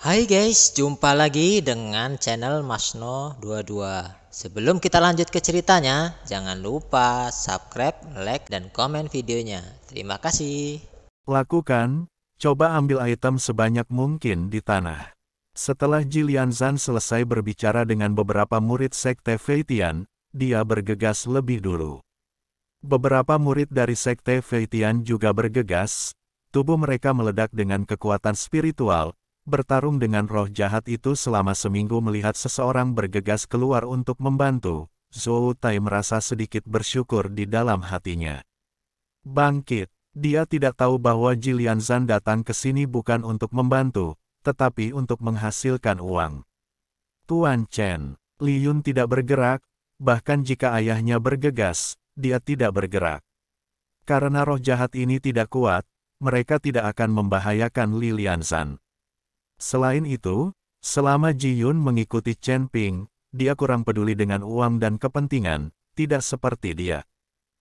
Hai guys, jumpa lagi dengan channel Masno22. Sebelum kita lanjut ke ceritanya, jangan lupa subscribe, like, dan komen videonya. Terima kasih. Lakukan, coba ambil item sebanyak mungkin di tanah. Setelah Jilianzan selesai berbicara dengan beberapa murid Sekte Feitian, dia bergegas lebih dulu. Beberapa murid dari Sekte Feitian juga bergegas, tubuh mereka meledak dengan kekuatan spiritual, bertarung dengan roh jahat itu selama seminggu melihat seseorang bergegas keluar untuk membantu. Zhou Tai merasa sedikit bersyukur di dalam hatinya. Bangkit. Dia tidak tahu bahwa Jilianzan datang ke sini bukan untuk membantu, tetapi untuk menghasilkan uang. Tuan Chen, Li Yun tidak bergerak, bahkan jika ayahnya bergegas, dia tidak bergerak. Karena roh jahat ini tidak kuat, mereka tidak akan membahayakan Li Lianzan. Selain itu, selama Ji Yun mengikuti Chen Ping, dia kurang peduli dengan uang dan kepentingan, tidak seperti dia.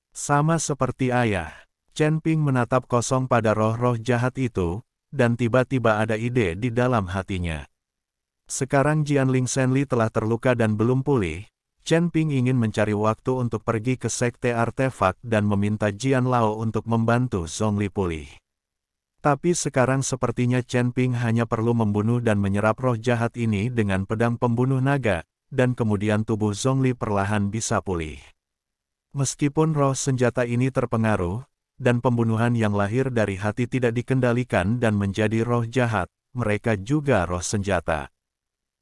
Sama seperti ayah. Chen Ping menatap kosong pada roh-roh jahat itu, dan tiba-tiba ada ide di dalam hatinya. Sekarang Jianling Shenli telah terluka dan belum pulih, Chen Ping ingin mencari waktu untuk pergi ke Sekte Artefak dan meminta Jian Lao untuk membantu Zhongli pulih. Tapi sekarang sepertinya Chen Ping hanya perlu membunuh dan menyerap roh jahat ini dengan pedang pembunuh naga, dan kemudian tubuh Zhongli perlahan bisa pulih. Meskipun roh senjata ini terpengaruh, dan pembunuhan yang lahir dari hati tidak dikendalikan dan menjadi roh jahat, mereka juga roh senjata.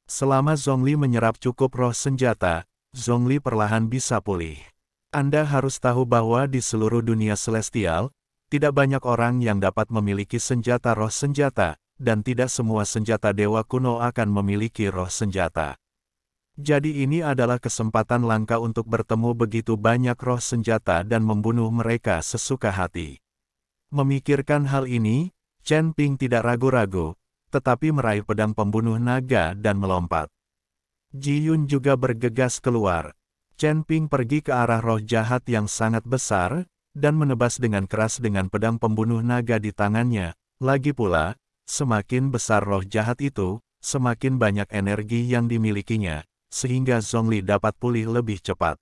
Selama Zhongli menyerap cukup roh senjata, Zhongli perlahan bisa pulih. Anda harus tahu bahwa di seluruh dunia celestial, tidak banyak orang yang dapat memiliki senjata roh senjata, dan tidak semua senjata dewa kuno akan memiliki roh senjata. Jadi ini adalah kesempatan langka untuk bertemu begitu banyak roh senjata dan membunuh mereka sesuka hati. Memikirkan hal ini, Chen Ping tidak ragu-ragu, tetapi meraih pedang pembunuh naga dan melompat. Ji Yun juga bergegas keluar. Chen Ping pergi ke arah roh jahat yang sangat besar, dan menebas dengan keras dengan pedang pembunuh naga di tangannya. Lagi pula, semakin besar roh jahat itu, semakin banyak energi yang dimilikinya, sehingga Zhongli dapat pulih lebih cepat.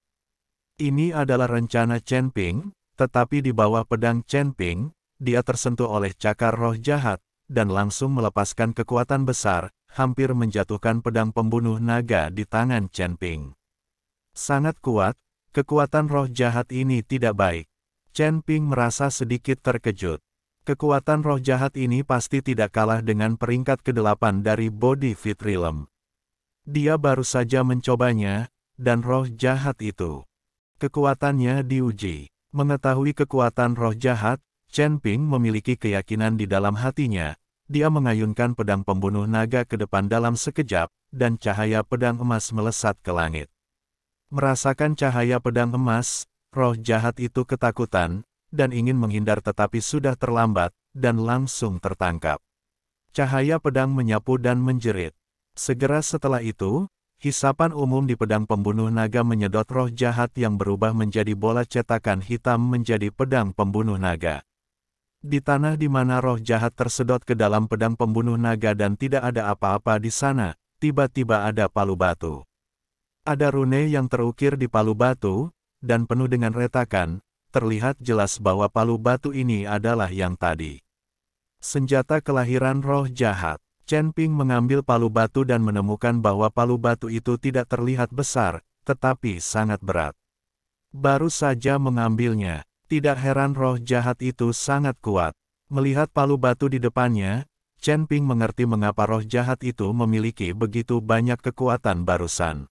Ini adalah rencana Chen Ping, tetapi di bawah pedang Chen Ping, dia tersentuh oleh cakar roh jahat, dan langsung melepaskan kekuatan besar, hampir menjatuhkan pedang pembunuh naga di tangan Chen Ping. Sangat kuat, kekuatan roh jahat ini tidak baik. Chen Ping merasa sedikit terkejut. Kekuatan roh jahat ini pasti tidak kalah dengan peringkat ke-8 dari Body Fit Realm. Dia baru saja mencobanya, dan roh jahat itu. Kekuatannya diuji. Mengetahui kekuatan roh jahat, Chen Ping memiliki keyakinan di dalam hatinya. Dia mengayunkan pedang pembunuh naga ke depan dalam sekejap, dan cahaya pedang emas melesat ke langit. Merasakan cahaya pedang emas, roh jahat itu ketakutan, dan ingin menghindar tetapi sudah terlambat, dan langsung tertangkap. Cahaya pedang menyapu dan menjerit. Segera setelah itu, hisapan umum di pedang pembunuh naga menyedot roh jahat yang berubah menjadi bola cetakan hitam menjadi pedang pembunuh naga. Di tanah di mana roh jahat tersedot ke dalam pedang pembunuh naga dan tidak ada apa-apa di sana, tiba-tiba ada palu batu. Ada rune yang terukir di palu batu, dan penuh dengan retakan, terlihat jelas bahwa palu batu ini adalah yang tadi. Senjata kelahiran roh jahat. Chen Ping mengambil palu batu dan menemukan bahwa palu batu itu tidak terlihat besar, tetapi sangat berat. Baru saja mengambilnya, tidak heran roh jahat itu sangat kuat. Melihat palu batu di depannya, Chen Ping mengerti mengapa roh jahat itu memiliki begitu banyak kekuatan barusan.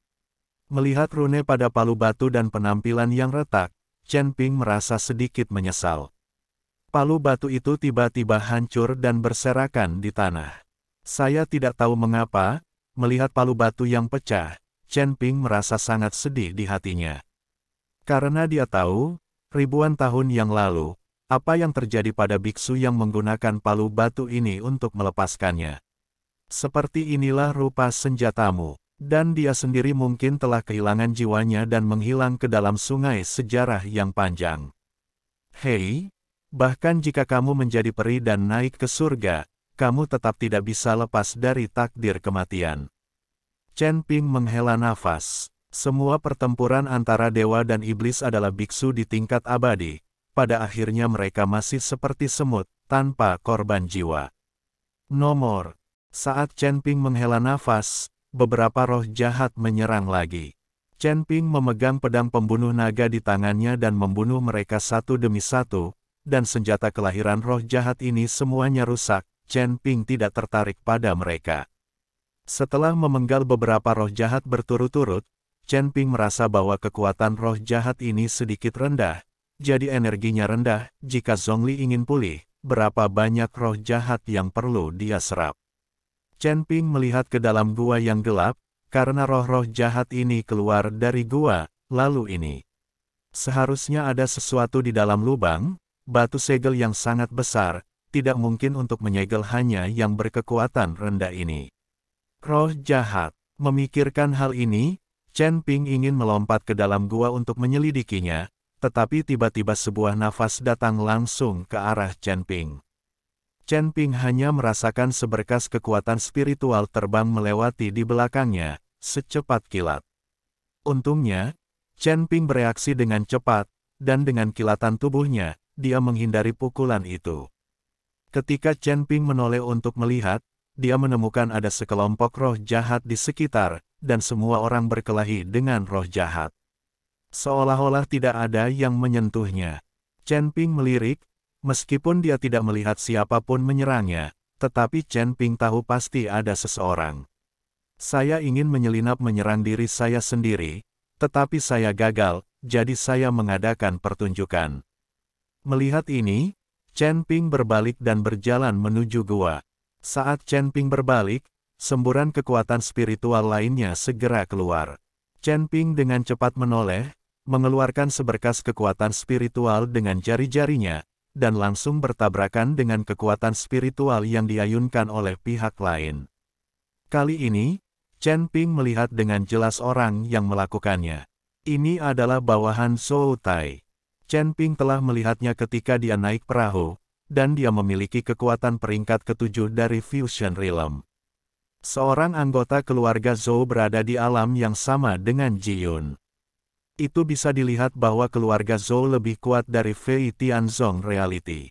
Melihat rune pada palu batu dan penampilan yang retak, Chen Ping merasa sedikit menyesal. Palu batu itu tiba-tiba hancur dan berserakan di tanah. Saya tidak tahu mengapa, melihat palu batu yang pecah, Chen Ping merasa sangat sedih di hatinya. Karena dia tahu, ribuan tahun yang lalu, apa yang terjadi pada biksu yang menggunakan palu batu ini untuk melepaskannya. Seperti inilah rupa senjatamu, dan dia sendiri mungkin telah kehilangan jiwanya dan menghilang ke dalam sungai sejarah yang panjang. Hei, bahkan jika kamu menjadi peri dan naik ke surga, kamu tetap tidak bisa lepas dari takdir kematian. Chen Ping menghela nafas. Semua pertempuran antara dewa dan iblis adalah biksu di tingkat abadi. Pada akhirnya mereka masih seperti semut, tanpa korban jiwa. Nomor. Saat Chen Ping menghela nafas, beberapa roh jahat menyerang lagi. Chen Ping memegang pedang pembunuh naga di tangannya dan membunuh mereka satu demi satu, dan senjata kelahiran roh jahat ini semuanya rusak. Chen Ping tidak tertarik pada mereka. Setelah memenggal beberapa roh jahat berturut-turut, Chen Ping merasa bahwa kekuatan roh jahat ini sedikit rendah, jadi energinya rendah. Jika Zhongli ingin pulih, berapa banyak roh jahat yang perlu dia serap? Chen Ping melihat ke dalam gua yang gelap, karena roh-roh jahat ini keluar dari gua, lalu ini. Seharusnya ada sesuatu di dalam lubang, batu segel yang sangat besar, tidak mungkin untuk menyegel hanya yang berkekuatan rendah ini. Roh jahat. Memikirkan hal ini, Chen Ping ingin melompat ke dalam gua untuk menyelidikinya, tetapi tiba-tiba sebuah nafas datang langsung ke arah Chen Ping. Chen Ping hanya merasakan seberkas kekuatan spiritual terbang melewati di belakangnya, secepat kilat. Untungnya, Chen Ping bereaksi dengan cepat, dan dengan kilatan tubuhnya, dia menghindari pukulan itu. Ketika Chen Ping menoleh untuk melihat, dia menemukan ada sekelompok roh jahat di sekitar, dan semua orang berkelahi dengan roh jahat. Seolah-olah tidak ada yang menyentuhnya. Chen Ping melirik, meskipun dia tidak melihat siapapun menyerangnya, tetapi Chen Ping tahu pasti ada seseorang. Saya ingin menyelinap menyerang diri saya sendiri, tetapi saya gagal, jadi saya mengadakan pertunjukan. Melihat ini, Chen Ping berbalik dan berjalan menuju gua. Saat Chen Ping berbalik, semburan kekuatan spiritual lainnya segera keluar. Chen Ping dengan cepat menoleh, mengeluarkan seberkas kekuatan spiritual dengan jari-jarinya, dan langsung bertabrakan dengan kekuatan spiritual yang diayunkan oleh pihak lain. Kali ini, Chen Ping melihat dengan jelas orang yang melakukannya. Ini adalah bawahan Zhou Tai. Chen Ping telah melihatnya ketika dia naik perahu, dan dia memiliki kekuatan peringkat ke-7 dari Fusion Realm. Seorang anggota keluarga Zhou berada di alam yang sama dengan Ji Yun. Itu bisa dilihat bahwa keluarga Zhou lebih kuat dari Fei Tianzong Reality.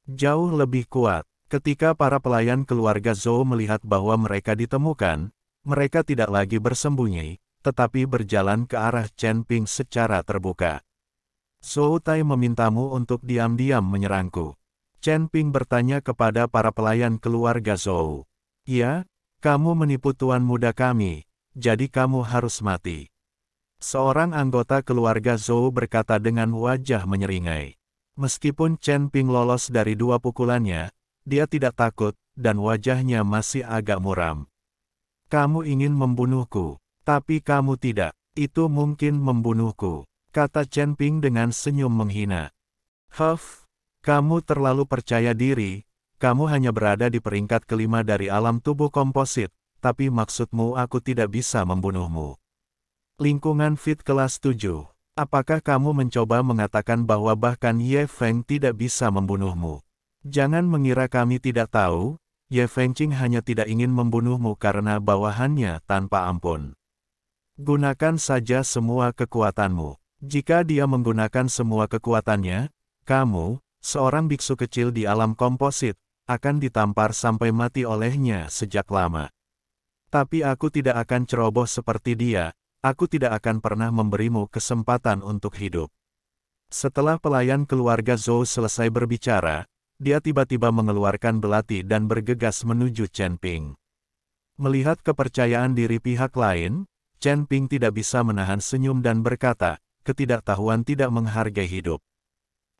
Jauh lebih kuat. Ketika para pelayan keluarga Zhou melihat bahwa mereka ditemukan, mereka tidak lagi bersembunyi, tetapi berjalan ke arah Chen Ping secara terbuka. Zhou Tai memintamu untuk diam-diam menyerangku. Chen Ping bertanya kepada para pelayan keluarga Zhou. Ya, kamu menipu tuan muda kami, jadi kamu harus mati. Seorang anggota keluarga Zhou berkata dengan wajah menyeringai. Meskipun Chen Ping lolos dari 2 pukulannya, dia tidak takut, dan wajahnya masih agak muram. Kamu ingin membunuhku, tapi kamu tidak. Itu mungkin membunuhku, kata Chen Ping dengan senyum menghina. Huff, kamu terlalu percaya diri, kamu hanya berada di peringkat ke-5 dari alam tubuh komposit, tapi maksudmu aku tidak bisa membunuhmu. Lingkungan Fit kelas 7. Apakah kamu mencoba mengatakan bahwa bahkan Ye Feng tidak bisa membunuhmu? Jangan mengira kami tidak tahu, Ye Fengqing hanya tidak ingin membunuhmu karena bawahannya tanpa ampun. Gunakan saja semua kekuatanmu. Jika dia menggunakan semua kekuatannya, kamu, seorang biksu kecil di alam komposit, akan ditampar sampai mati olehnya sejak lama. Tapi aku tidak akan ceroboh seperti dia, aku tidak akan pernah memberimu kesempatan untuk hidup. Setelah pelayan keluarga Zhou selesai berbicara, dia tiba-tiba mengeluarkan belati dan bergegas menuju Chen Ping. Melihat kepercayaan diri pihak lain, Chen Ping tidak bisa menahan senyum dan berkata, ketidaktahuan tidak menghargai hidup.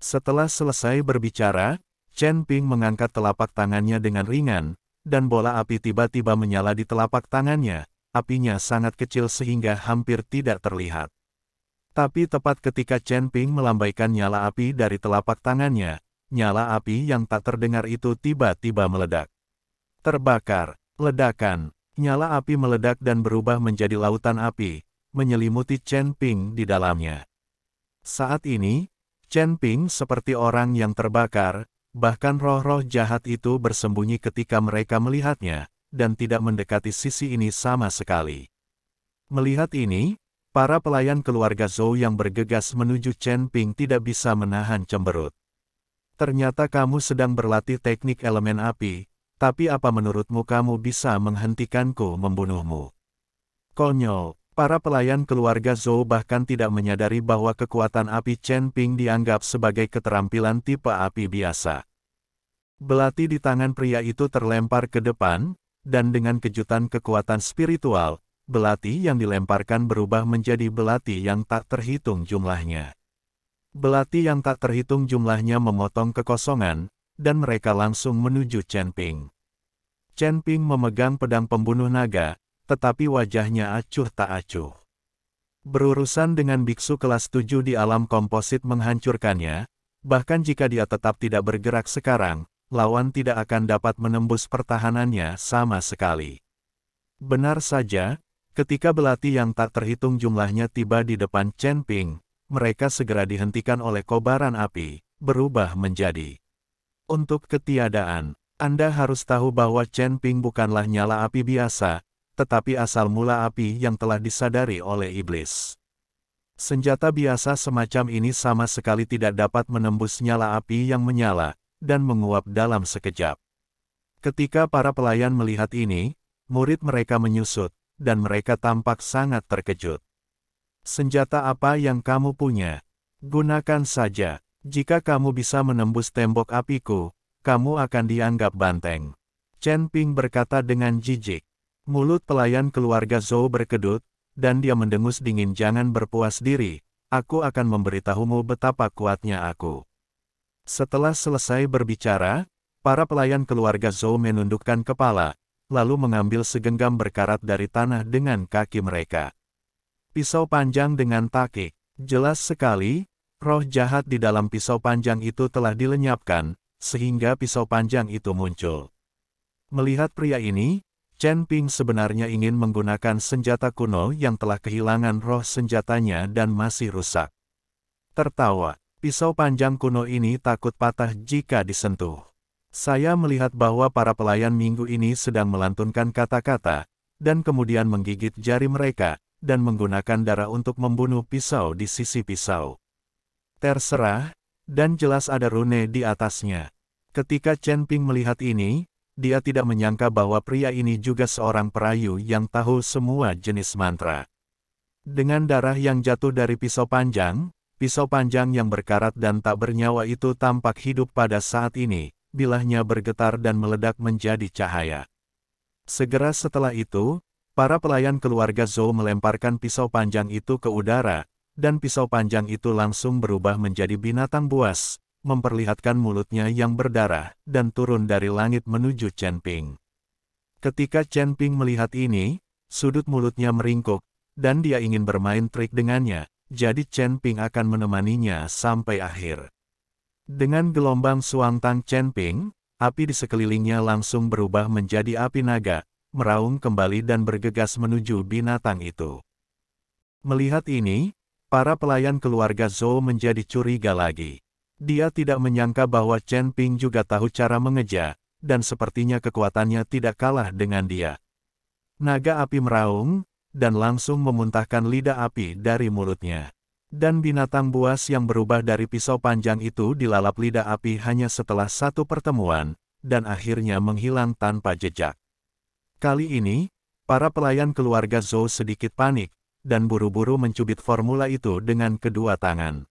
Setelah selesai berbicara, Chen Ping mengangkat telapak tangannya dengan ringan, dan bola api tiba-tiba menyala di telapak tangannya. Apinya sangat kecil sehingga hampir tidak terlihat. Tapi tepat ketika Chen Ping melambaikan nyala api dari telapak tangannya, nyala api yang tak terdengar itu tiba-tiba meledak. Terbakar, ledakan, nyala api meledak dan berubah menjadi lautan api, menyelimuti Chen Ping di dalamnya. Saat ini, Chen Ping seperti orang yang terbakar, Bahkan roh-roh jahat itu bersembunyi ketika mereka melihatnya, dan tidak mendekati sisi ini sama sekali. Melihat ini, para pelayan keluarga Zhou yang bergegas menuju Chen Ping tidak bisa menahan cemberut. Ternyata kamu sedang berlatih teknik elemen api, tapi apa menurutmu kamu bisa menghentikanku membunuhmu? Konyol, para pelayan keluarga Zhou bahkan tidak menyadari bahwa kekuatan api Chen Ping dianggap sebagai keterampilan tipe api biasa. Belati di tangan pria itu terlempar ke depan, dan dengan kejutan kekuatan spiritual, belati yang dilemparkan berubah menjadi belati yang tak terhitung jumlahnya. Belati yang tak terhitung jumlahnya memotong kekosongan, dan mereka langsung menuju Chen Ping. Chen Ping memegang pedang pembunuh naga, tetapi wajahnya acuh tak acuh. Berurusan dengan biksu kelas 7 di alam komposit menghancurkannya, bahkan jika dia tetap tidak bergerak sekarang, lawan tidak akan dapat menembus pertahanannya sama sekali. Benar saja, ketika belati yang tak terhitung jumlahnya tiba di depan Chen Ping, mereka segera dihentikan oleh kobaran api, berubah menjadi. Untuk ketiadaan, Anda harus tahu bahwa Chen Ping bukanlah nyala api biasa, tetapi asal mula api yang telah disadari oleh iblis. Senjata biasa semacam ini sama sekali tidak dapat menembus nyala api yang menyala, dan menguap dalam sekejap. Ketika para pelayan melihat ini, murid mereka menyusut, dan mereka tampak sangat terkejut. Senjata apa yang kamu punya? Gunakan saja. Jika kamu bisa menembus tembok apiku, kamu akan dianggap banteng. Chen Ping berkata dengan jijik. Mulut pelayan keluarga Zhou berkedut, dan dia mendengus dingin. Jangan berpuas diri, aku akan memberitahumu betapa kuatnya aku. Setelah selesai berbicara, para pelayan keluarga Zhou menundukkan kepala, lalu mengambil segenggam berkarat dari tanah dengan kaki mereka. Pisau panjang dengan takik, jelas sekali, roh jahat di dalam pisau panjang itu telah dilenyapkan, sehingga pisau panjang itu muncul. Melihat pria ini, Chen Ping sebenarnya ingin menggunakan senjata kuno yang telah kehilangan roh senjatanya dan masih rusak. Tertawa, pisau panjang kuno ini takut patah jika disentuh. Saya melihat bahwa para pelayan minggu ini sedang melantunkan kata-kata, dan kemudian menggigit jari mereka, dan menggunakan darah untuk membunuh pisau di sisi pisau. Terserah, dan jelas ada rune di atasnya. Ketika Chen Ping melihat ini, dia tidak menyangka bahwa pria ini juga seorang perayu yang tahu semua jenis mantra. Dengan darah yang jatuh dari pisau panjang yang berkarat dan tak bernyawa itu tampak hidup pada saat ini, bilahnya bergetar dan meledak menjadi cahaya. Segera setelah itu, para pelayan keluarga Zhou melemparkan pisau panjang itu ke udara, dan pisau panjang itu langsung berubah menjadi binatang buas, memperlihatkan mulutnya yang berdarah, dan turun dari langit menuju Chen Ping. Ketika Chen Ping melihat ini, sudut mulutnya meringkuk, dan dia ingin bermain trik dengannya, jadi Chen Ping akan menemaninya sampai akhir. Dengan gelombang suangtang Chen Ping, api di sekelilingnya langsung berubah menjadi api naga, meraung kembali dan bergegas menuju binatang itu. Melihat ini, para pelayan keluarga Zhou menjadi curiga lagi. Dia tidak menyangka bahwa Chen Ping juga tahu cara mengeja, dan sepertinya kekuatannya tidak kalah dengan dia. Naga api meraung, dan langsung memuntahkan lidah api dari mulutnya. Dan binatang buas yang berubah dari pisau panjang itu dilalap lidah api hanya setelah satu pertemuan, dan akhirnya menghilang tanpa jejak. Kali ini, para pelayan keluarga Zhou sedikit panik, dan buru-buru mencubit formula itu dengan kedua tangan.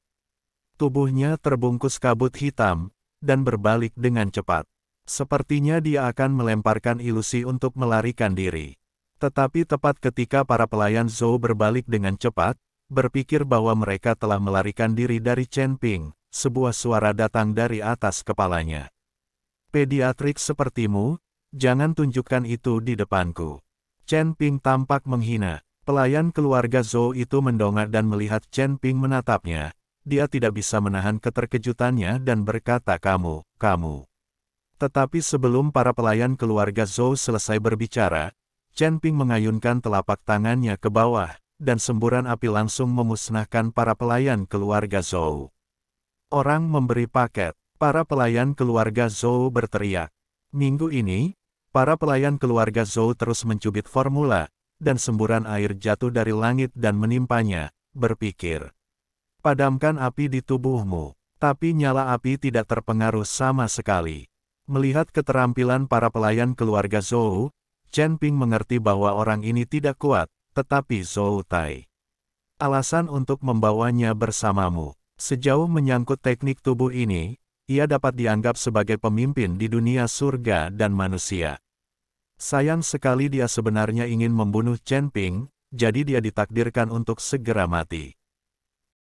Tubuhnya terbungkus kabut hitam, dan berbalik dengan cepat. Sepertinya dia akan melemparkan ilusi untuk melarikan diri. Tetapi tepat ketika para pelayan Zhou berbalik dengan cepat, berpikir bahwa mereka telah melarikan diri dari Chen Ping, sebuah suara datang dari atas kepalanya. Pediatrik sepertimu, jangan tunjukkan itu di depanku. Chen Ping tampak menghina. Pelayan keluarga Zhou itu mendongak dan melihat Chen Ping menatapnya. Dia tidak bisa menahan keterkejutannya dan berkata kamu. Tetapi sebelum para pelayan keluarga Zhou selesai berbicara, Chen Ping mengayunkan telapak tangannya ke bawah, dan semburan api langsung memusnahkan para pelayan keluarga Zhou. Orang memberi paket. Para pelayan keluarga Zhou berteriak. Minggu ini, para pelayan keluarga Zhou terus mencubit formula, dan semburan air jatuh dari langit dan menimpanya, berpikir. Padamkan api di tubuhmu. Tapi nyala api tidak terpengaruh sama sekali. Melihat keterampilan para pelayan keluarga Zhou, Chen Ping mengerti bahwa orang ini tidak kuat, tetapi Zhou Tai. Alasan untuk membawanya bersamamu. Sejauh menyangkut teknik tubuh ini, ia dapat dianggap sebagai pemimpin di dunia surga dan manusia. Sayang sekali dia sebenarnya ingin membunuh Chen Ping, jadi dia ditakdirkan untuk segera mati.